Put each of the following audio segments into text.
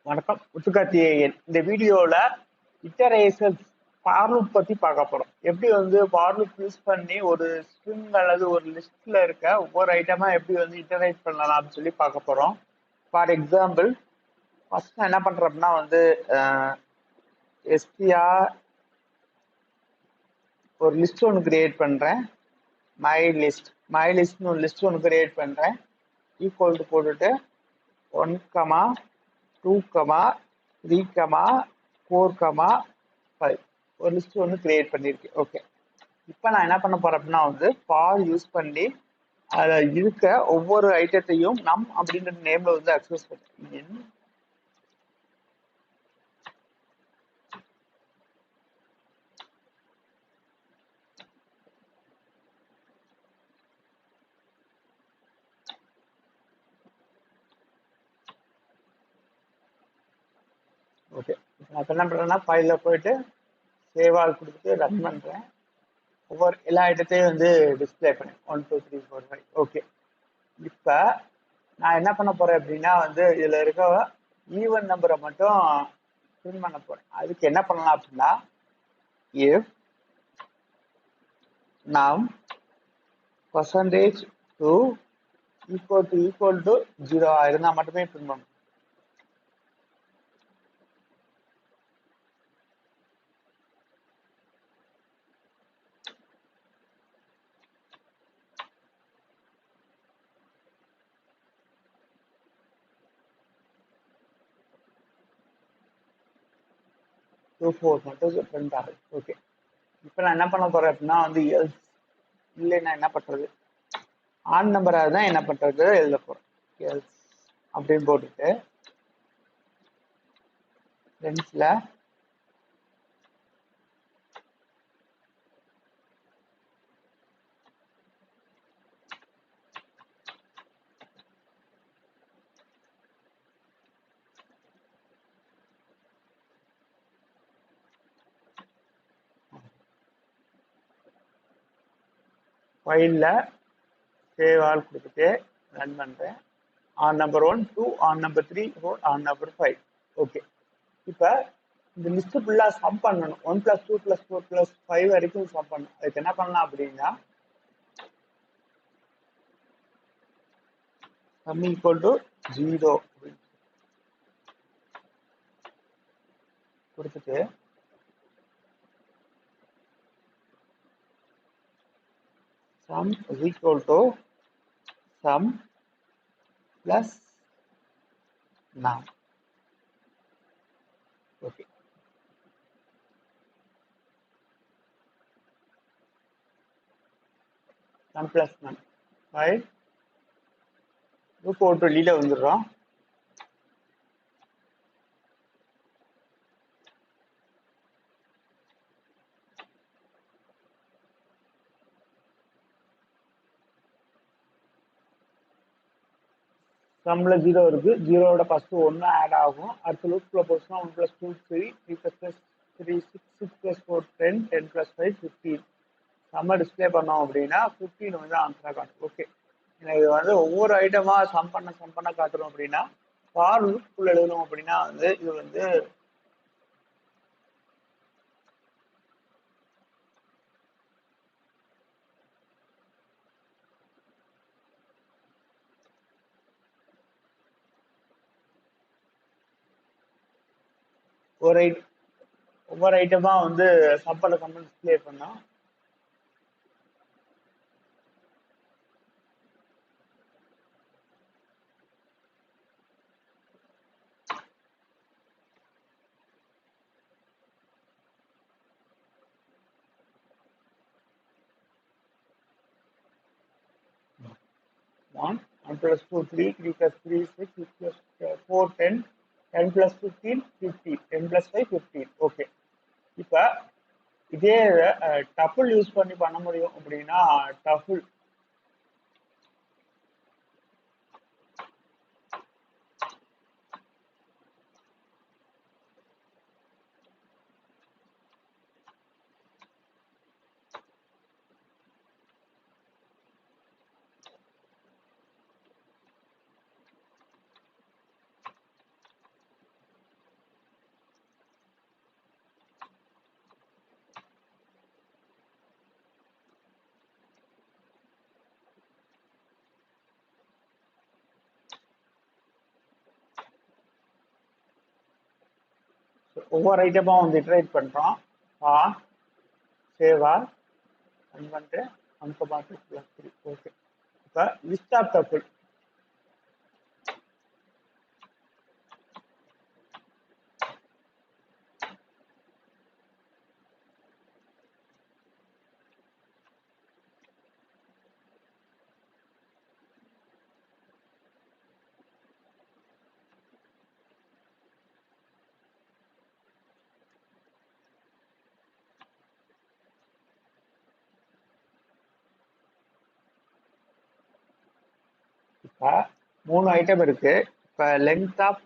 வணக்கம். முத்துக்கார்த்திகேயன். இந்த வீடியோல இட்டரேஷன்ஸ் ஃபார் லூப் பத்தி பார்க்க போறோம். எப்படி வந்து ஃபார் லூப் யூஸ் பண்ணி ஒரு ஸ்ட்ரிங் அல்லது ஒரு லிஸ்ட்ல இருக்க ஒவ்வொரு ஐட்டமா எப்படி வந்து இட்டரேட் பண்ணலாம்னு சொல்லி பார்க்க போறோம். ஃபார் எக்ஸாம்பிள், ஃபர்ஸ்ட் நான் என்ன பண்றேன் அப்படின்னா வந்து எஸ்டிஆர் ஒரு லிஸ்ட் ஒன்று கிரியேட் பண்றேன். மை லிஸ்ட்னு ஒரு லிஸ்ட் ஒன்று கிரியேட் பண்றேன். ஈக்குவல் டு போட்டுட்டு 1, 2, 3, 4, 5 ஒரு லிஸ்ட் ஒன்று கிரியேட் பண்ணியிருக்கேன். ஓகே, இப்போ நான் என்ன பண்ண போறேன் அப்படின்னா வந்து ஃபார் யூஸ் பண்ணி அதில் இருக்க ஒவ்வொரு ஐட்டத்தையும் நம் அப்படின்ற நேம்ல வந்து அக்சஸ் பண்ணுறேன். ஓகே, நான் என்ன பண்ணுறேன்னா ஃபைலில் போயிட்டு சேவ் ஆல் கொடுத்துட்டு ரன் பண்ணுறேன். ஒவ்வொரு எல்லா ஐட்டத்தையும் வந்து டிஸ்பிளே பண்ணேன். 1, 2, 3, 4, 5. ஓகே, இப்போ நான் என்ன பண்ண போறேன் அப்படின்னா வந்து இதில் இருக்க ஈவன் நம்பரை மட்டும் பிரிண்ட் பண்ண போறேன். அதுக்கு என்ன பண்ணலாம் அப்படின்னா இஃப் நாம் %2 ஈக்குவல் டு 0 இருந்தால் மட்டுமே பிரிண்ட் பண்ணணும். டூ ஃபோர் மட்டும் பிரிண்ட் ஆகுது. ஓகே, இப்போ நான் என்ன பண்ண போறேன் அப்படின்னா வந்து எல்ஸ் இல்லை, நான் என்ன பண்றது ஆன் நம்பராக தான் என்ன பண்றது எழுத போறேன். எல்ஸ் அப்படின்னு போட்டுட்டு ஃப்ரெண்ட்ஸ்ல ஃபைலில் சேவ் ஆல் கொடுத்துட்டு ரன் பண்ணுறேன். On number 1, 2, on number 3, 4, on number 5. Okay, இப்போ இந்த லிஸ்ட் ஃபுல்லாக சம் பண்ணணும். 1 + 2 + 4 + 5 வரைக்கும் சம் பண்ணணும். அதுக்கு என்ன பண்ணலாம் அப்படின்னா sum ஈக்குவல் டு 0 கொடுத்துட்டு sum equal to sum plus num. Okay, sum plus num 5 போட்டு வெளியில வந்துடுறோம். சம்ல 0 இருக்கு. 0வோட ஃபர்ஸ்ட் 1 ஆட் ஆகும். அடுத்த லூப்ல போச்சுன்னா 1 + 2 3, 3 + 3 6, 6 + 4 10, 10 + 5 15. சம்ம டிஸ்பிளே பண்ணோம் அப்படின்னா 15 வந்து ஆன்சரா காட்டும். ஓகே, இது வந்து ஒவ்வொரு ஐட்டமா சம் பண்ண காட்டுறோம் அப்படின்னா ஃபார் லூப்குள்ள எழுதணும் அப்படின்னா வந்து இது வந்து ஒவ்வொரு ஐட்டமா வந்து சம் பண்ண டிஸ்பிளே பண்ணோம். One, 1 + 2 3, 3 + 3 6, 6 + 4 10, 10 + 15 15, 10 + 5 15. ஓகே, இப்போ இதே டபுள் யூஸ் பண்ணி பண்ண முடியும் அப்படின்னா டபுள் ஒவ்வொரு ஐட்டமும் வந்து இட்ரேட் பண்றோம். ஃபார் சேவ் ஆல் ரன் பண்ணிட்டு அங்க பார்த்து ஓகே. இப்போ லிஸ்ட் ஆஃப் டப்பிள் இப்போ 3 ஐட்டம் இருக்கு. இப்போ லென்த் ஆஃப்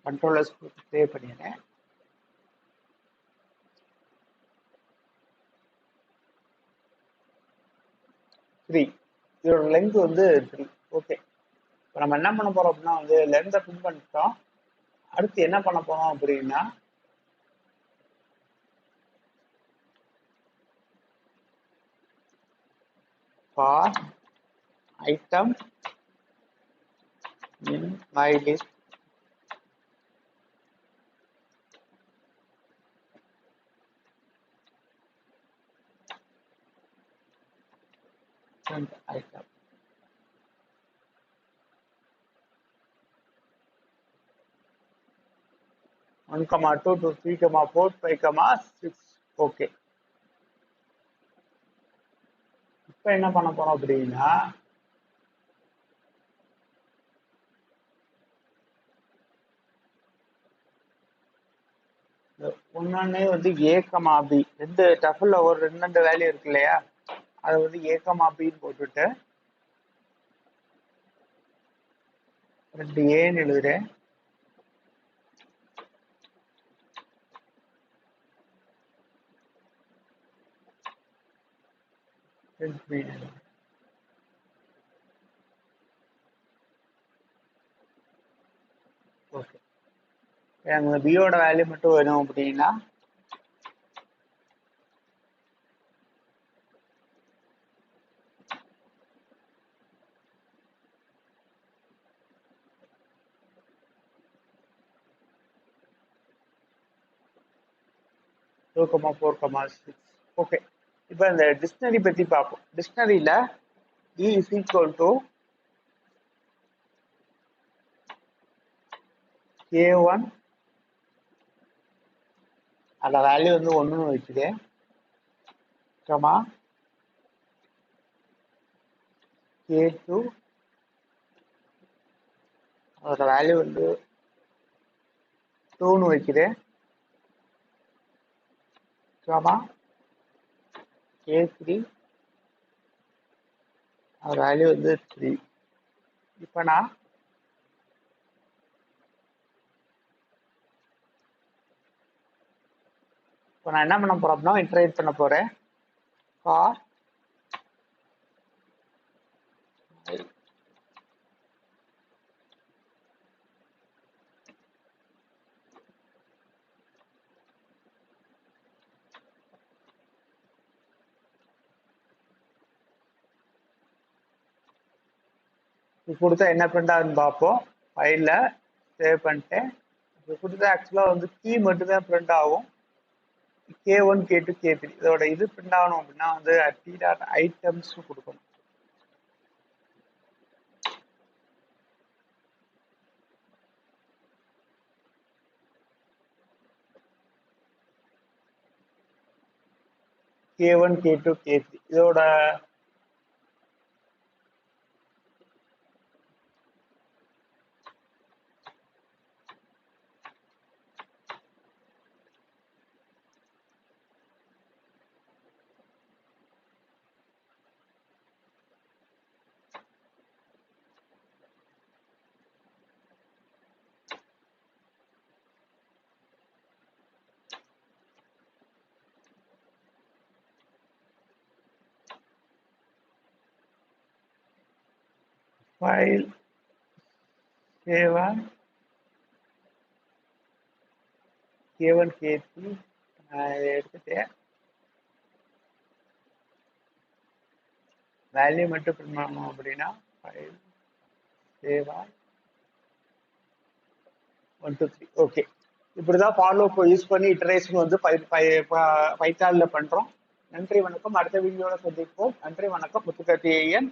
கண்ட்ரோலர்ஸ் ப்ளே பண்ணிடுறேன். 3 இதோட லென்த் வந்து 3. ஓகே. இப்போ நம்ம என்ன பண்ண போறோம் அப்படின்னா வந்து லென்த்தை பின் பண்ணிட்டோம். அடுத்து என்ன பண்ண போறோம் அப்படின்னா for item in my list and item. One comma 2 to 3 comma 4 5 comma 6. Okay. இப்போ என்ன பண்ண போறோம் அப்படின்னா ஒன்னொன்னே வந்து ஏ கமா பி ரெண்டு டஃபில் ஒரு ரெண்டு வேல்யூ இருக்கு இல்லையா, அதை வந்து ஏ கமா பின்னு போட்டுட்டு 2 ஏன்னு எழுதுறேன். ஓகே. எனக்கு பியோட வேல்யூ மட்டும் வேணும் அப்படின்னா டூ கமா 4 கமா 6. ஓகே. இப்போ இந்த டிக்ஷனரி பற்றி பார்ப்போம். டிக்ஷனரியில் இ இஸ் ஈக்குவல் டு K1 அந்த வேல்யூ வந்து 1ன்னு வைக்குது, கமா K2 அதோட வேல்யூ வந்து 2ன்னு வைக்குது, கமா K3 அதோட வேல்யூ வந்து 3. இப்போ நான் என்ன பண்ண போறேன் அப்படின்னா இன்டரேட் பண்ண போறேன். ஃபார் கொடுத்தா என்ன பிரிண்ட் ஆகுதுன்னு பார்ப்போம். ஃபைலில் சேவ் பண்ணிட்டேன். இப்போ கொடுத்தா ஆக்சுவலாக வந்து கீ மட்டும்தான் பிரிண்ட் ஆகும். K1 K2 K3 இதோட இது பிரிண்ட் ஆகணும் அப்படின்னா வந்து டி டாட் ஐட்டம்ஸ் கொடுக்கணும். K1 K2 K3 இதோட ஃபைல் K1 K1 K3 எடுத்துட்டு வேல்யூ மட்டும் பிரிண்ட் பண்ணணும் அப்படின்னா ஃபைல் K1 1 2 3 ஓகே. இப்படிதான் ஃபாலோ யூஸ் பண்ணி இட்டரேஷன் வந்து பைத்தான்ல பண்றோம். நன்றி வணக்கம். அடுத்த வீடியோல சந்திப்போம். நன்றி வணக்கம். முத்துக்கார்த்தியன்.